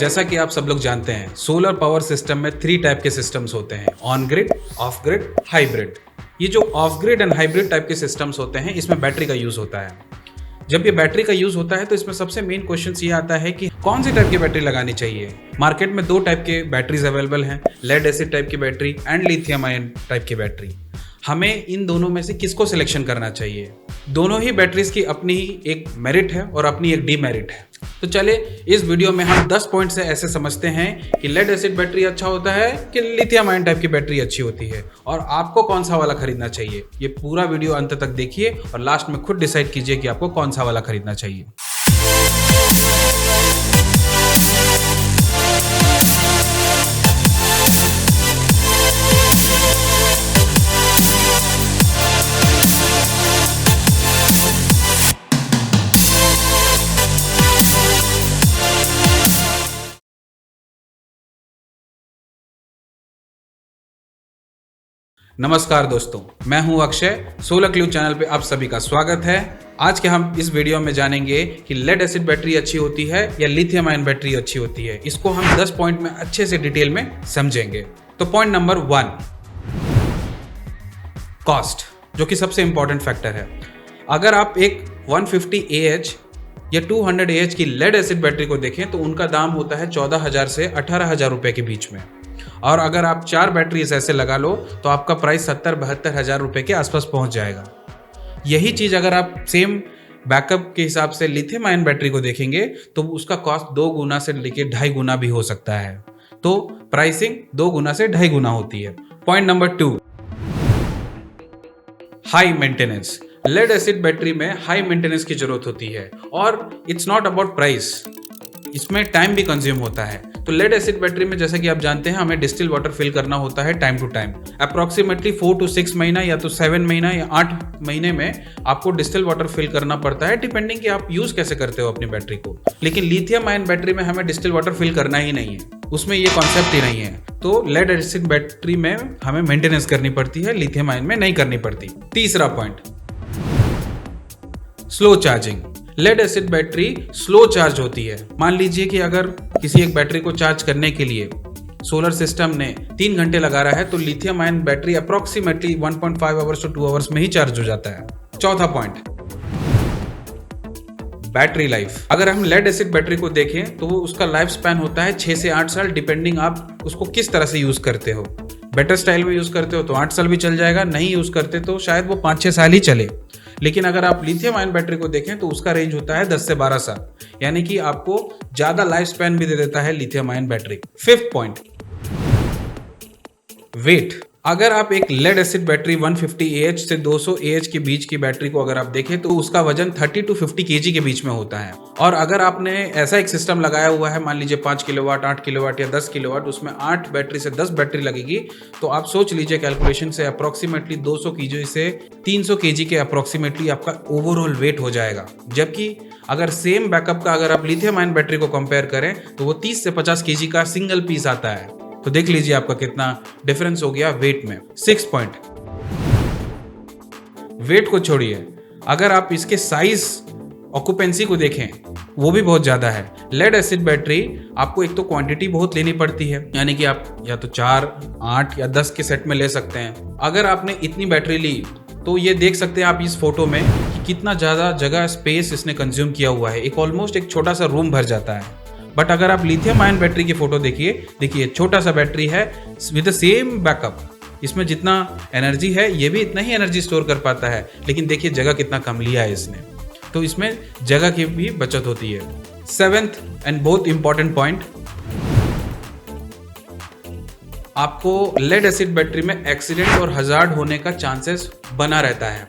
जैसा कि आप सब लोग जानते हैं, सोलर पावर सिस्टम में 3 टाइप के सिस्टम्स होते हैं, on grid, of grid, hybrid. ये जो of grid and hybrid type के सिस्टम्स होते हैं, इसमें बैटरी का यूज होता है। जब ये बैटरी का यूज होता है तो इसमें सबसे मेन क्वेश्चन ये आता है कि कौन सी टाइप की बैटरी लगानी चाहिए। मार्केट में 2 टाइप के बैटरीज अवेलेबल हैं, लेड एसिड टाइप की battery and lithium ion type की बैटरी। हमें इन दोनों में से किसको सिलेक्शन करना चाहिए। दोनों ही बैटरीज की अपनी ही एक मेरिट है और अपनी एक डीमेरिट है। तो चले इस वीडियो में हम 10 पॉइंट से ऐसे समझते हैं कि लेड एसिड बैटरी अच्छा होता है कि लिथियम आयन टाइप की बैटरी अच्छी होती है और आपको कौन सा वाला खरीदना चाहिए। ये पूरा वीडियो अंत तक देखिए और लास्ट में खुद डिसाइड कीजिए कि आपको कौन सा वाला खरीदना चाहिए। नमस्कार दोस्तों, मैं हूं अक्षय। सोलर क्लू चैनल पे आप सभी का स्वागत है। आज के हम इस वीडियो में जानेंगे कि लेड एसिड बैटरी अच्छी होती है या लिथियम आयन बैटरी अच्छी होती है। इसको हम 10 पॉइंट में अच्छे से डिटेल में समझेंगे। तो पॉइंट नंबर 1, कॉस्ट, जो कि सबसे इंपॉर्टेंट फैक्टर है। अगर आप एक 150 AH या 200 AH की लेड एसिड बैटरी को देखें तो उनका दाम होता है 14,000 से 18,000 रुपए के बीच में। और अगर आप 4 बैटरीज ऐसे लगा लो तो आपका प्राइस 70-72 हज़ार रुपए के आसपास पहुंच जाएगा। यही चीज़ अगर आप सेम बैकअप के हिसाब से लिथियम आयन बैटरी को देखेंगे तो उसका कॉस्ट 2 गुना से लेकर 2.5 गुना भी हो सकता है। तो प्राइसिंग 2 गुना से 2.5 गुना होती है। Point number 2, high maintenance. Lead acid battery में हाई मेंटेनेंस की जरूरत होती है और इट्स नॉट अबाउट प्राइस, इसमें टाइम भी कंज्यूम होता है। तो लेड एसिड बैटरी में जैसा कि आप जानते हैं हमें डिस्टिल वाटर फिल करना होता है time to time. Approximately 4 to 6 महीना या तो 7 महीना या 8 महीने में आपको डिस्टिल वाटर फिल करना पड़ता है, डिपेंडिंग कि आप यूज कैसे करते हो अपनी बैटरी को। लेकिन लिथियम आयन बैटरी में हमें डिस्टिल वाटर फिल करना ही नहीं है, उसमें ये कॉन्सेप्ट ही नहीं है। तो लेड एसिड बैटरी में हमें मेंटेनेंस करनी पड़ती है, लिथियम आयन में नहीं करनी पड़ती। तीसरा point, slow charging. Lead acid battery slow charge होती है। मान लीजिए कि अगर किसी एक बैटरी को चार्ज करने के लिए सोलर सिस्टम ने 3 घंटे लगा रहा है तो lithium ion battery approximately 1.5 hours to 2 hours में ही चार्ज हो जाता है। चौथा पॉइंट, बैटरी लाइफ। अगर हम लेड एसिड बैटरी को देखें तो वो उसका लाइफ स्पैन होता है 6 से 8 साल, डिपेंडिंग आप उसको किस तरह से यूज करते हो। बेटर स्टाइल में यूज करते हो तो 8 साल भी चल जाएगा, नहीं यूज करते तो शायद वो 5-6 साल ही चले। लेकिन अगर आप लिथियम आयन बैटरी को देखें तो उसका रेंज होता है 10 से 12 साल, यानी कि आपको ज्यादा लाइफ स्पैन भी दे देता है lithium ion battery. 5th point, weight. अगर आप एक लेड एसिड बैटरी 150 AH से 200 AH के बीच की बैटरी को अगर आप देखें तो उसका वजन 30 to 50 kg के बीच में होता है। और अगर आपने ऐसा एक सिस्टम लगाया हुआ है, मान लीजिए 5 किलोवाट, 8 किलोवाट या 10 किलोवाट, उसमें 8 बैटरी से 10 बैटरी लगेगी, तो आप सोच लीजिए कैलकुलेशन से अप्रोक्सीमेटली 200 kg से 300 kg के अप्रोक्सीमेटली आपका ओवरऑल वेट हो जाएगा। जबकि अगर सेम बैकअप का अगर आप लिथियम आयन बैटरी को कंपेयर करें तो वो 30 से 50 kg का सिंगल पीस आता है। तो देख लीजिए आपका कितना डिफरेंस हो गया वेट में। 6th पॉइंट, वेट को छोड़िए, अगर आप इसके साइज ऑक्यूपेंसी को देखें वो भी बहुत ज्यादा है। लेड एसिड बैटरी आपको एक तो क्वांटिटी बहुत लेनी पड़ती है, यानी कि आप या तो 4, 8 या 10 के सेट में ले सकते हैं। अगर आपने इतनी बैटरी ली तो ये देख सकते हैं आप इस फोटो में कि कितना ज्यादा जगह स्पेस इसने कंज्यूम किया हुआ है। एक ऑलमोस्ट एक छोटा सा रूम भर जाता है। बट अगर आप लिथियम आयन बैटरी की फोटो देखिए छोटा सा बैटरी है विद द सेम बैकअप। इसमें जितना एनर्जी है ये भी इतना ही एनर्जी स्टोर कर पाता है, लेकिन देखिए जगह कितना कम लिया है इसने, तो इसमें जगह की भी बचत होती है। 7th एंड बहुत इंपॉर्टेंट पॉइंट, आपको लेड एसिड बैटरी में एक्सीडेंट और हजार्ड होने का चांसेस बना रहता है।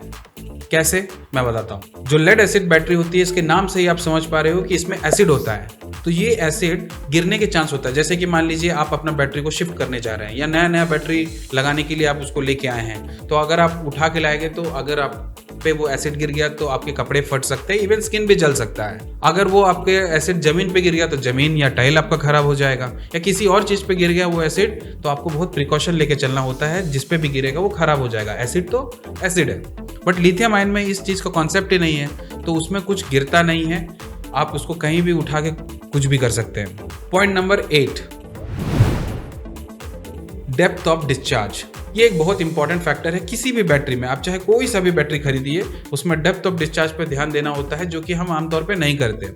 कैसे, मैं बताता हूँ। जो लेड एसिड बैटरी होती है, इसके नाम से ही आप समझ पा रहे हो कि इसमें एसिड होता है, तो ये एसिड गिरने के चांस होता है। जैसे कि मान लीजिए आप अपना बैटरी को शिफ्ट करने जा रहे हैं या नया बैटरी लगाने के लिए आप उसको लेके आए हैं, तो अगर आप उठा के लाएंगे तो अगर आप पे वो एसिड गिर गया तो आपके कपड़े फट सकते हैं, इवन स्किन भी जल सकता है। अगर वो आपके एसिड जमीन पे गिर गया तो जमीन या टाइल आपका खराब हो जाएगा, या किसी और चीज पे गिर गया वो एसिड तो आपको बहुत प्रिकॉशन लेके चलना होता है, जिस पे भी गिरेगा वो खराब हो जाएगा। एसिड तो एसिड है, बट लिथियम आयन में इस चीज का कॉन्सेप्ट ही नहीं है, तो उसमें कुछ गिरता नहीं है। आप उसको कहीं भी उठा के कुछ भी कर सकते हैं। Point number 8, depth of discharge. ये एक बहुत इंपॉर्टेंट फैक्टर है किसी भी बैटरी में। आप चाहे कोई सा भी बैटरी खरीदिए, उसमें डेप्थ ऑफ डिस्चार्ज पे ध्यान देना होता है, जो कि हम आमतौर पे नहीं करते।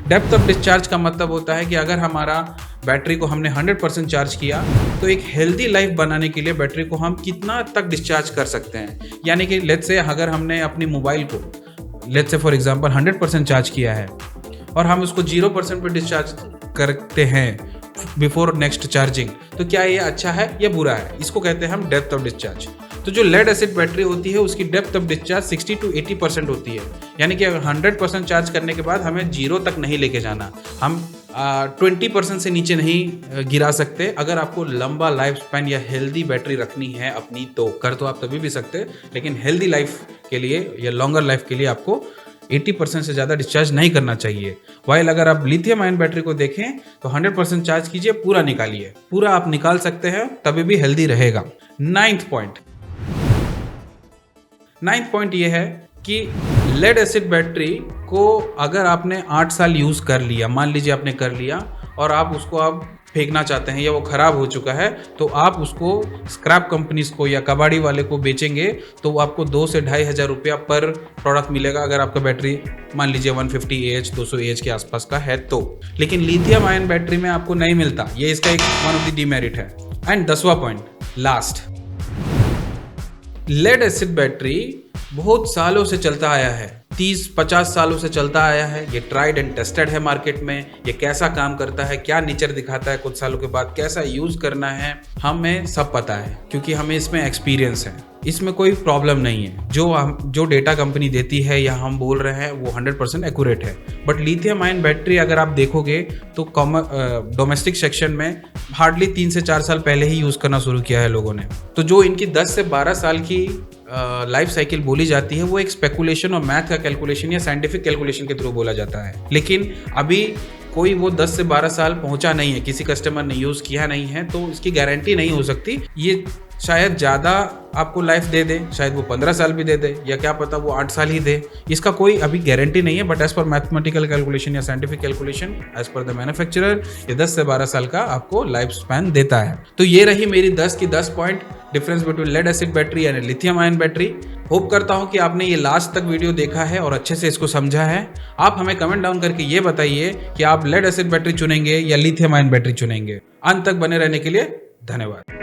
डेप्थ ऑफ डिस्चार्ज का मतलब होता है कि अगर हमारा बैटरी को हमने 100% चार्ज किया, तो एक हेल्दी लाइफ बनाने के लिए बैटरी को हम कितना तक डिस्चार्ज कर सकते हैं। यानी कि लेट्स से अगर हमने अपनी मोबाइल को let's say for example 100% charge किया है और हम उसको 0% पे डिस्चार्ज करते हैं बिफोर नेक्स्ट चार्जिंग, तो क्या ये अच्छा है या बुरा है? इसको कहते हैं हम डेप्थ ऑफ डिस्चार्ज। तो जो लेड एसिड बैटरी होती है उसकी डेप्थ ऑफ डिस्चार्ज 60 to 80% होती है। यानी कि 100% चार्ज करने के बाद हमें 0 तक नहीं लेके जाना, हम 20% से नीचे नहीं गिरा सकते। अगर आपको लंबा लाइफ स्पैन या हेल्दी बैटरी रखनी है अपनी, तो कर तो आप तभी भी सकते, लेकिन हेल्दी लाइफ के लिए या लॉन्गर लाइफ के लिए आपको 80% से ज़्यादा डिस्चार्ज नहीं करना चाहिए। वाइल अगर आप लिथियम आयन बैटरी को देखें तो 100% चार्ज कीजिए, पूरा निकालिए, पूरा आप निकाल सकते हैं, तभी भी हेल्दी रहेगा। नाइन्थ पॉइंट ये है कि लेड एसिड बैटरी को अगर आपने 8 साल यूज़ कर लिया, मान लीजिए आपने कर लिया और आप उसको अब फेंकना चाहते हैं या वो ख़राब हो चुका है, तो आप उसको स्क्रैप कंपनीज को या कबाड़ी वाले को बेचेंगे तो वो आपको 2 से 2,500 रुपया पर प्रोडक्ट मिलेगा, अगर आपका बैटरी मान लीजिए 150 AH 200 AH के आसपास का है तो। लेकिन लिथियम आयन बैटरी में आपको नहीं मिलता, ये इसका एक वन ऑफ द डीमेरिट है। एंड 10वां point, last, lead acid battery बहुत सालों से चलता आया है, 30-50 सालों से चलता आया है। ये ट्राइड एंड टेस्टेड है मार्केट में। ये कैसा काम करता है, क्या नेचर दिखाता है कुछ सालों के बाद, कैसा यूज़ करना है, हमें सब पता है, क्योंकि हमें इसमें एक्सपीरियंस है। इसमें कोई प्रॉब्लम नहीं है। जो डेटा कंपनी देती है या हम बोल रहे हैं वो 100% एक्यूरेट है। बट लिथियम आयन बैटरी अगर आप देखोगे तो डोमेस्टिक सेक्शन में हार्डली 3 से 4 साल पहले ही यूज़ करना शुरू किया है लोगों ने। तो जो इनकी 10 से 12 साल की लाइफ साइकिल बोली जाती है, वो एक स्पेकुलेशन और मैथ का कैलकुलेशन या साइंटिफिक कैलकुलेशन के थ्रू बोला जाता है। लेकिन अभी कोई वो 10 से 12 साल पहुंचा नहीं है, किसी कस्टमर ने यूज़ किया नहीं है, तो इसकी गारंटी नहीं हो सकती। ये शायद ज़्यादा आपको लाइफ दे दे, शायद वो 15 साल भी दे दे, या क्या पता वो 8 साल ही दे, इसका कोई अभी गारंटी नहीं है। But as per mathematical calculation या scientific calculation as per the manufacturer, ये 10 से 12 साल का आपको लाइफ स्पैन देता है। तो ये रही मेरी 10 की 10 point difference between lead acid battery and lithium ion battery. Hope करता हूँ कि आपने ये लास्ट तक वीडियो देखा है और अच्छे से इसको समझा है। आप हमें कमेंट डाउन करके ये बताइए कि आप लेड एसिड बैटरी चुनेंगे या लिथियम आयन बैटरी चुनेंगे। अंत तक बने रहने के लिए धन्यवाद।